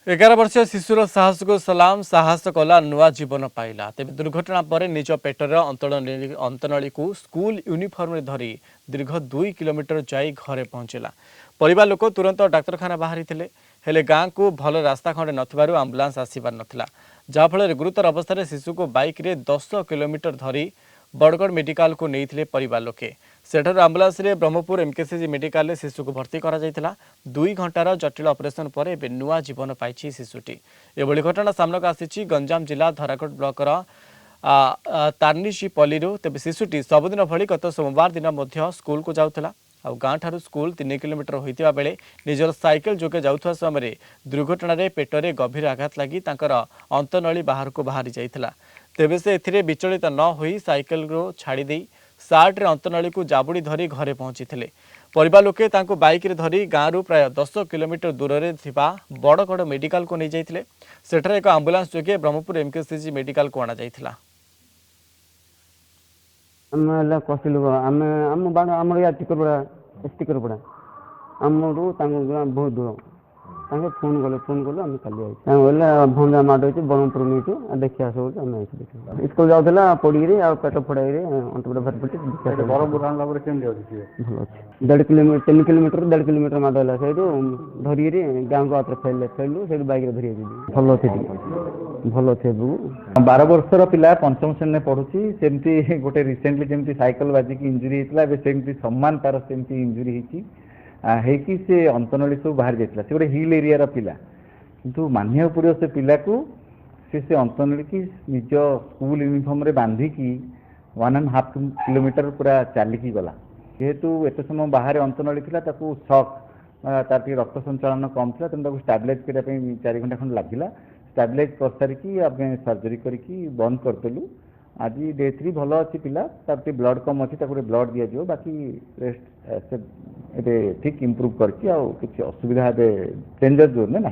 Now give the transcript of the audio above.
11 वर्ष शिशुर साहस को सलाम साहस कला नुआ जीवन पाइला तेज दुर्घटना पर निज पेटर अंतनली को स्कूल यूनिफॉर्म धरी दीर्घ 2 किलोमीटर जाई घरे पहुंचला। परिवार लोक तुरंत डाक्तरखाना बाहरी थे हेले गाँ को भल रास्ता खंडे नथिबारु आंबुलांस आसीपार नथिला जहाँफल गुरुतर अवस्था शिशु को बाइक रे 10 किलोमीटर धरी बड़गड़ मेडिकल को नहीं परिवार लोके सेठार आंबुलांस रे ब्रह्मपुर एमकेसीजी मेडिकल रे शिशु को भर्ती करा जायतिला। 2 घंटार जटिल ऑपरेशन पर एबे नुआ जीवन पाइछि शिशुटी। एभली घटना सामनाक आसिछि गंजाम जिला धराकोट ब्लॉकर तार्निशीपल्ली तेज शिशुटी सबुदिन भली गत सोमवार दिन मध्य स्कूल को जाउथला आउ गाँ ठारू स्कूल 3 किलोमीटर होइतिबा बेले निजर साइकेल जोगे जाउथवा समय दुर्घटना रे पेटरे गभीर आघात लगी तांकर अंतनली बाहर को बाहरी जाइथिला। तेबे से एथिरे विचलित न होई साइकेल रो छाड़ी देई सार्ट रे अंतनली को जाबुड़ी धरी घरे पहुंची थिले। परिवार लोके तांको बाइक रे धरी गाँव प्राय 10 किलोमीटर दूर रे थिबा बड़गड़ मेडिकल को नहीं जाइथिले। सेठारे एक आंबुलांस जोगे ब्रह्मपुर एमकेसीजी मेडिकल को आना जाइथिला। आम कसिलु आम बाण आम टिकर पड़ा आमरू बहुत दूर फोन कले आम कल भंगा माड़ हो ब्रह्मपुर नहीं देखिए आस स्कूल जाऊला पड़ी पेट फड़ाई अंतपट भरपटी भल 3 किलोमीटर 1.5 किलोमीटर माड़ है से धरिकी गाँव को आते फेलू से बैक धरी भल अच्छे भल अच्छे 12 वर्षर पिला पंचम श्रेणी में पढ़ुची सेमती गोटे रिसेंटली जमी साइकेल बाजिक इंजुरी होता है सेमती सम्मान तार सेमती इंजुरी होती से अंतनली सब बाहर जाता से गोटे हिल एरिया पिला किंतु मानिया पड़ो से पिला को से अंतनली की निज स्कूल यूनिफॉर्म रे बांधिकी 1.5 किलोमीटर पूरा चलिकी गला जेहेतु एत समय बाहर अंतनली थी शक तार रक्त संचालन कम था तेनाली स्टाबिलाइज करने 4 घंटा खंड लगे स्टाबिलाइज कर सारिकी आम सर्जरी करके बंद करदेलु। आज डे 3 भल अच्छी पिला तार ब्लड कम अच्छी ब्लड दिज्व बाकी रेस्ट ठीक इम्प्रूव करछि आ किसी असुविधा डेंजर जोन में ना।